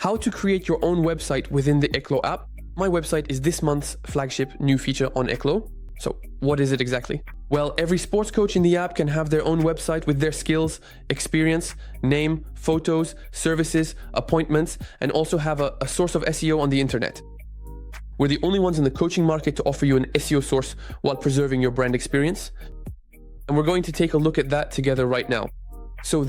How to create your own website within the Ekklo app. My website is this month's flagship new feature on Ekklo. So what is it exactly? Well, every sports coach in the app can have their own website with their skills, experience, name, photos, services, appointments, and also have a source of SEO on the internet. We're the only ones in the coaching market to offer you an SEO source while preserving your brand experience. And we're going to take a look at that together right now. So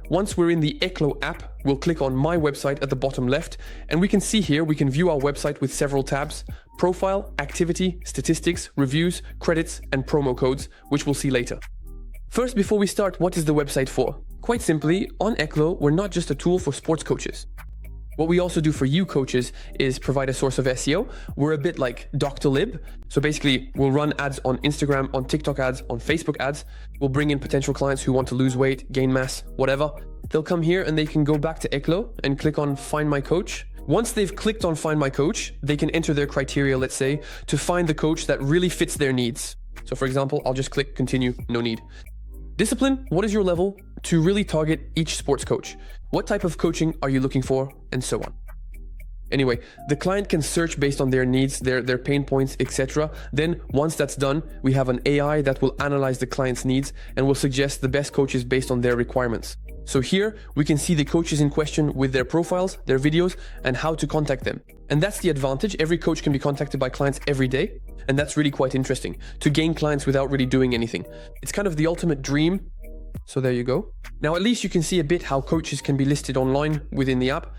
once we're in the Ekklo app, we'll click on My Website at the bottom left, and we can see here, we can view our website with several tabs: Profile, Activity, Statistics, Reviews, Credits, and Promo Codes, which we'll see later. First, before we start, what is the website for? Quite simply, on Ekklo, we're not just a tool for sports coaches. What we also do for you coaches is provide a source of SEO. We're a bit like Dr. Lib. So basically, we'll run ads on Instagram, on TikTok ads, on Facebook ads. We'll bring in potential clients who want to lose weight, gain mass, whatever. They'll come here and they can go back to Ekklo and click on Find My Coach. Once they've clicked on Find My Coach, they can enter their criteria, let's say, to find the coach that really fits their needs. So for example, I'll just click Continue, no need. Discipline, what is your level to really target each sports coach? What type of coaching are you looking for? And so on. Anyway, the client can search based on their needs, their pain points, etc. Then once that's done, we have an AI that will analyze the client's needs and will suggest the best coaches based on their requirements. So here we can see the coaches in question with their profiles, their videos, and how to contact them. And that's the advantage. Every coach can be contacted by clients every day. And that's really quite interesting, to gain clients without really doing anything. It's kind of the ultimate dream. So there you go. Now at least you can see a bit how coaches can be listed online within the app.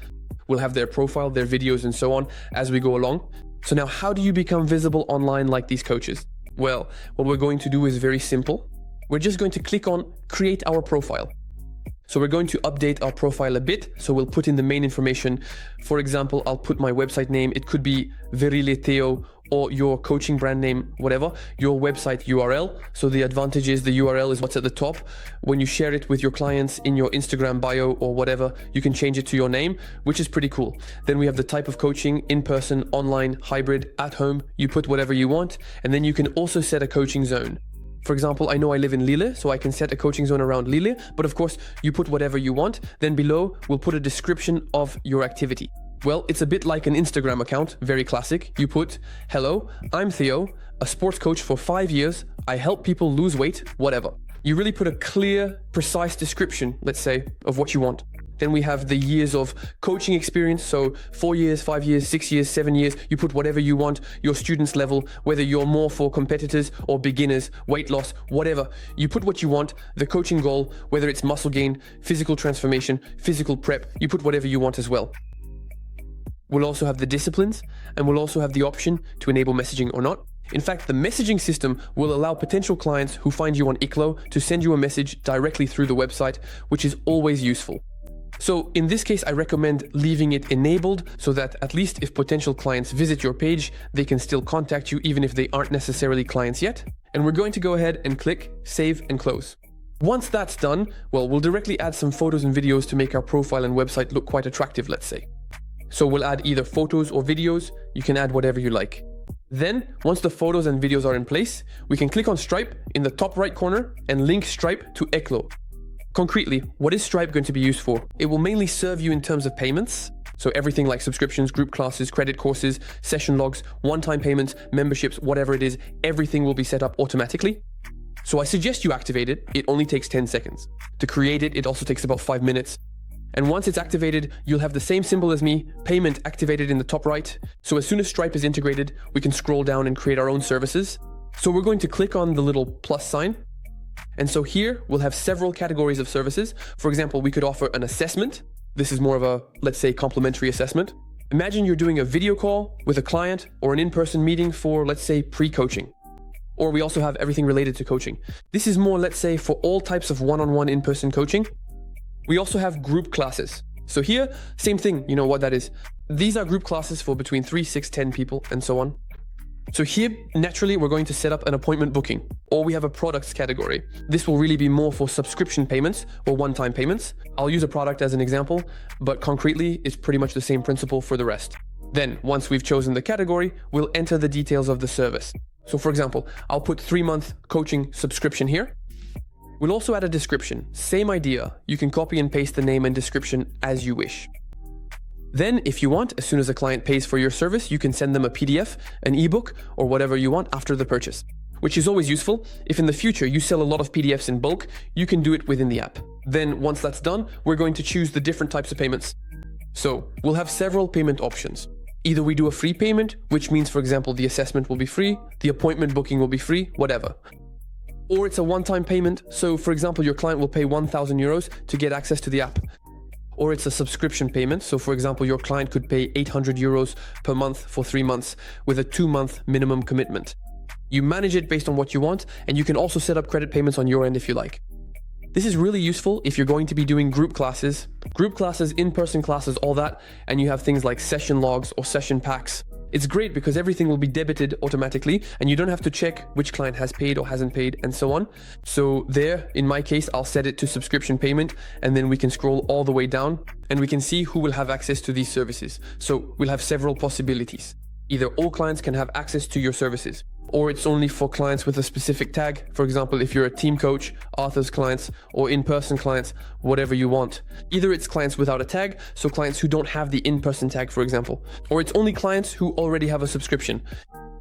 We'll have their profile, their videos, and so on as we go along. So now how do you become visible online like these coaches? Well, what we're going to do is very simple. We're just going to click on Create Our Profile. So we're going to update our profile a bit. So we'll put in the main information. For example, I'll put my website name. It could be Virile Theo or your coaching brand name, whatever, your website URL. So the advantage is the URL is what's at the top. When you share it with your clients in your Instagram bio or whatever, you can change it to your name, which is pretty cool. Then we have the type of coaching: in person, online, hybrid, at home. You put whatever you want. And then you can also set a coaching zone. For example, I know I live in Lille, so I can set a coaching zone around Lille, but of course you put whatever you want. Then below, we'll put a description of your activity. Well, it's a bit like an Instagram account, very classic. You put, hello, I'm Theo, a sports coach for 5 years. I help people lose weight, whatever. You really put a clear, precise description, let's say, of what you want. Then we have the years of coaching experience. So 4 years, 5 years, 6 years, 7 years, you put whatever you want, your student's level, whether you're more for competitors or beginners, weight loss, whatever. You put what you want, the coaching goal, whether it's muscle gain, physical transformation, physical prep, you put whatever you want as well. We'll also have the disciplines, and we'll also have the option to enable messaging or not. In fact, the messaging system will allow potential clients who find you on Ekklo to send you a message directly through the website, which is always useful. So in this case, I recommend leaving it enabled so that at least if potential clients visit your page, they can still contact you even if they aren't necessarily clients yet. And we're going to go ahead and click Save and Close. Once that's done, well, we'll directly add some photos and videos to make our profile and website look quite attractive, let's say. So we'll add either photos or videos. You can add whatever you like. Then, once the photos and videos are in place, we can click on Stripe in the top right corner and link Stripe to Ekklo. Concretely, what is Stripe going to be used for? It will mainly serve you in terms of payments. So everything like subscriptions, group classes, credit courses, session logs, one-time payments, memberships, whatever it is, everything will be set up automatically. So I suggest you activate it. It only takes 10 seconds. To create it, it also takes about 5 minutes. And once it's activated, you'll have the same symbol as me, payment, activated in the top right. So as soon as Stripe is integrated, we can scroll down and create our own services. So we're going to click on the little plus sign. And so here we'll have several categories of services. For example, we could offer an assessment. This is more of a, let's say, complimentary assessment. Imagine you're doing a video call with a client or an in-person meeting for, let's say, pre-coaching. Or we also have everything related to coaching. This is more, let's say, for all types of one-on-one in-person coaching. We also have group classes. So here, same thing, you know what that is. These are group classes for between 3, 6, 10 people and so on. So here, naturally, we're going to set up an appointment booking, or we have a products category. This will really be more for subscription payments or one-time payments. I'll use a product as an example, but concretely, it's pretty much the same principle for the rest. Then, once we've chosen the category, we'll enter the details of the service. So for example, I'll put 3-month coaching subscription here. We'll also add a description. Same idea. You can copy and paste the name and description as you wish. Then, if you want, as soon as a client pays for your service, you can send them a PDF, an ebook, or whatever you want after the purchase, which is always useful. If in the future you sell a lot of PDFs in bulk, you can do it within the app. Then, once that's done, we're going to choose the different types of payments. So, we'll have several payment options. Either we do a free payment, which means, for example, the assessment will be free, the appointment booking will be free, whatever. Or it's a one-time payment, so for example, your client will pay 1,000 euros to get access to the app. Or it's a subscription payment, so for example, your client could pay 800 euros per month for 3 months with a 2-month minimum commitment. You manage it based on what you want, and you can also set up credit payments on your end if you like. This is really useful if you're going to be doing group classes, in-person classes, all that, and you have things like session logs or session packs. It's great because everything will be debited automatically and you don't have to check which client has paid or hasn't paid and so on. So there, in my case, I'll set it to subscription payment and then we can scroll all the way down and we can see who will have access to these services. So we'll have several possibilities. Either all clients can have access to your services, or it's only for clients with a specific tag. For example, if you're a team coach, Arthur's clients, or in-person clients, whatever you want. Either it's clients without a tag, so clients who don't have the in-person tag, for example, or it's only clients who already have a subscription.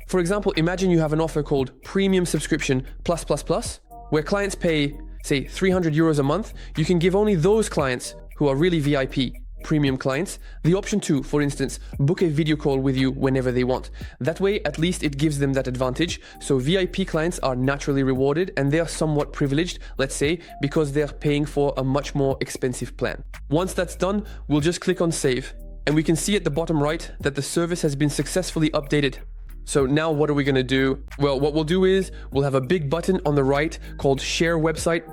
For example, imagine you have an offer called Premium Subscription Plus Plus Plus, where clients pay, say, 300 euros a month. You can give only those clients who are really VIP, premium clients, the option to, for instance, book a video call with you whenever they want. That way, at least it gives them that advantage. So VIP clients are naturally rewarded and they are somewhat privileged, let's say, because they're paying for a much more expensive plan. Once that's done, we'll just click on save and we can see at the bottom right that the service has been successfully updated. So now what are we going to do? Well, what we'll do is we'll have a big button on the right called Share Website.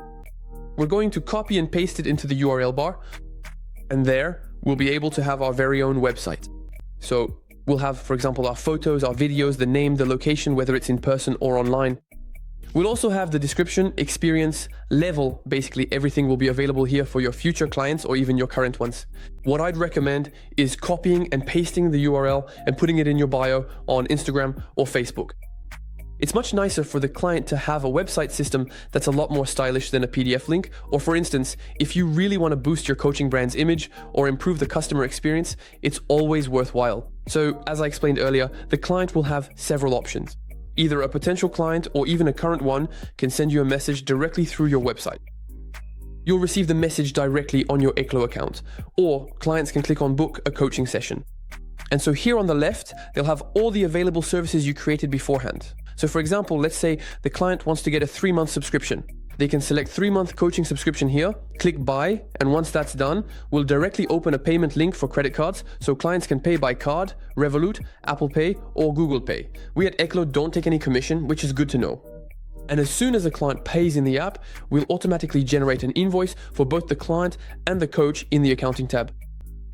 We're going to copy and paste it into the URL bar. And there, we'll be able to have our very own website. So we'll have, for example, our photos, our videos, the name, the location, whether it's in person or online. We'll also have the description, experience, level. Basically, everything will be available here for your future clients or even your current ones. What I'd recommend is copying and pasting the URL and putting it in your bio on Instagram or Facebook. It's much nicer for the client to have a website system that's a lot more stylish than a PDF link. Or for instance, if you really want to boost your coaching brand's image or improve the customer experience, it's always worthwhile. So as I explained earlier, the client will have several options. Either a potential client or even a current one can send you a message directly through your website. You'll receive the message directly on your Ekklo account, or clients can click on book a coaching session. And so here on the left, they'll have all the available services you created beforehand. So for example, let's say the client wants to get a 3-month subscription. They can select 3-month coaching subscription here, click buy, and once that's done, we'll directly open a payment link for credit cards so clients can pay by card, Revolut, Apple Pay, or Google Pay. We at Ekklo don't take any commission, which is good to know. And as soon as the client pays in the app, we'll automatically generate an invoice for both the client and the coach in the accounting tab.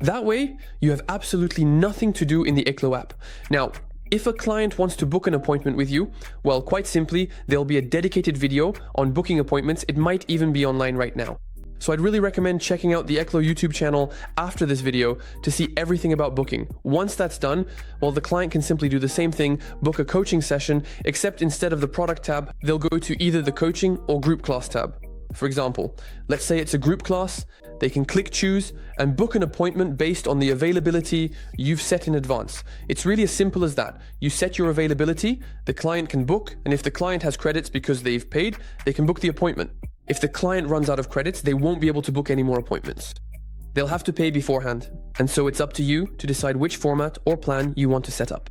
That way, you have absolutely nothing to do in the Ekklo app. Now, if a client wants to book an appointment with you, well, quite simply, there'll be a dedicated video on booking appointments. It might even be online right now. So I'd really recommend checking out the Ekklo YouTube channel after this video to see everything about booking. Once that's done, well, the client can simply do the same thing, book a coaching session, except instead of the product tab, they'll go to either the coaching or group class tab. For example, let's say it's a group class, they can click choose and book an appointment based on the availability you've set in advance. It's really as simple as that. You set your availability, the client can book, and if the client has credits because they've paid, they can book the appointment. If the client runs out of credits, they won't be able to book any more appointments. They'll have to pay beforehand, and so it's up to you to decide which format or plan you want to set up.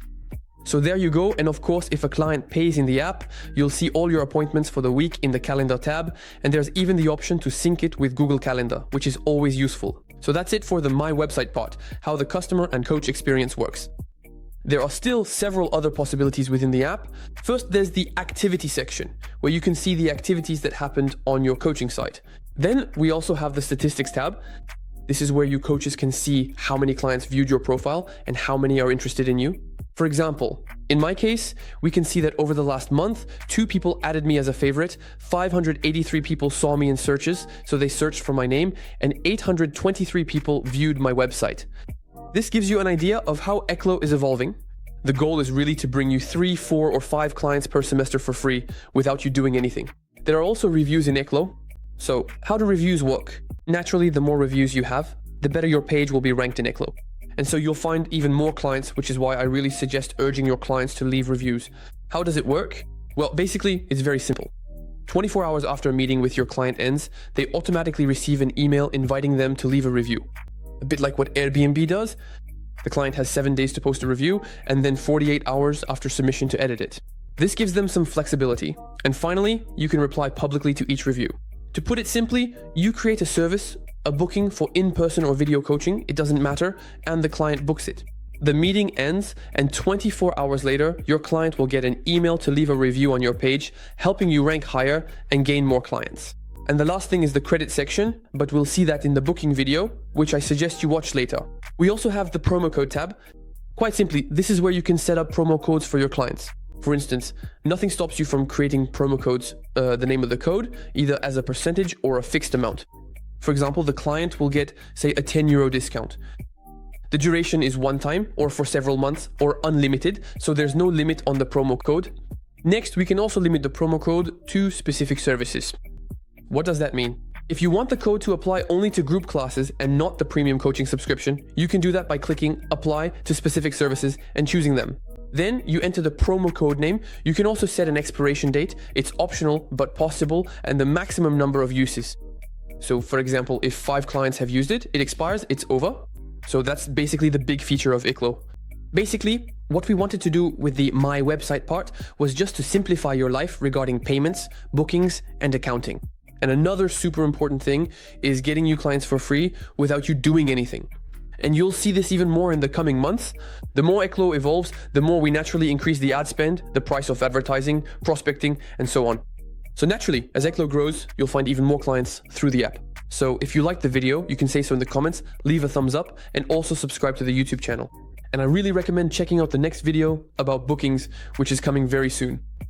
So there you go, and of course, if a client pays in the app, you'll see all your appointments for the week in the calendar tab, and there's even the option to sync it with Google Calendar, which is always useful. So that's it for the My Website part, how the customer and coach experience works. There are still several other possibilities within the app. First, there's the activity section, where you can see the activities that happened on your coaching site. Then we also have the statistics tab. This is where you coaches can see how many clients viewed your profile and how many are interested in you. For example, in my case, we can see that over the last month, 2 people added me as a favorite, 583 people saw me in searches, so they searched for my name, and 823 people viewed my website. This gives you an idea of how Ekklo is evolving. The goal is really to bring you 3, 4, or 5 clients per semester for free without you doing anything. There are also reviews in Ekklo. So how do reviews work? Naturally, the more reviews you have, the better your page will be ranked in Ekklo. And so you'll find even more clients, which is why I really suggest urging your clients to leave reviews. How does it work? Well, basically, it's very simple. 24 hours after a meeting with your client ends, they automatically receive an email inviting them to leave a review. A bit like what Airbnb does. The client has 7 days to post a review and then 48 hours after submission to edit it. This gives them some flexibility. And finally, you can reply publicly to each review. To put it simply, you create a service, a booking for in-person or video coaching, it doesn't matter, and the client books it. The meeting ends, and 24 hours later, your client will get an email to leave a review on your page, helping you rank higher and gain more clients. And the last thing is the credit section, but we'll see that in the booking video, which I suggest you watch later. We also have the promo code tab. Quite simply, this is where you can set up promo codes for your clients. For instance, nothing stops you from creating promo codes, the name of the code, either as a percentage or a fixed amount. For example, the client will get, say, a €10 discount. The duration is one time or for several months or unlimited, so there's no limit on the promo code. Next, we can also limit the promo code to specific services. What does that mean? If you want the code to apply only to group classes and not the premium coaching subscription, you can do that by clicking Apply to Specific Services and choosing them. Then you enter the promo code name. You can also set an expiration date. It's optional but possible, and the maximum number of uses. So for example, if 5 clients have used it, it expires, it's over. So that's basically the big feature of Ekklo. Basically, what we wanted to do with the My Website part was just to simplify your life regarding payments, bookings, and accounting. And another super important thing is getting you clients for free without you doing anything. And you'll see this even more in the coming months. The more Ekklo evolves, the more we naturally increase the ad spend, the price of advertising, prospecting, and so on. So naturally, as Ekklo grows, you'll find even more clients through the app. So if you liked the video, you can say so in the comments, leave a thumbs up, and also subscribe to the YouTube channel. And I really recommend checking out the next video about bookings, which is coming very soon.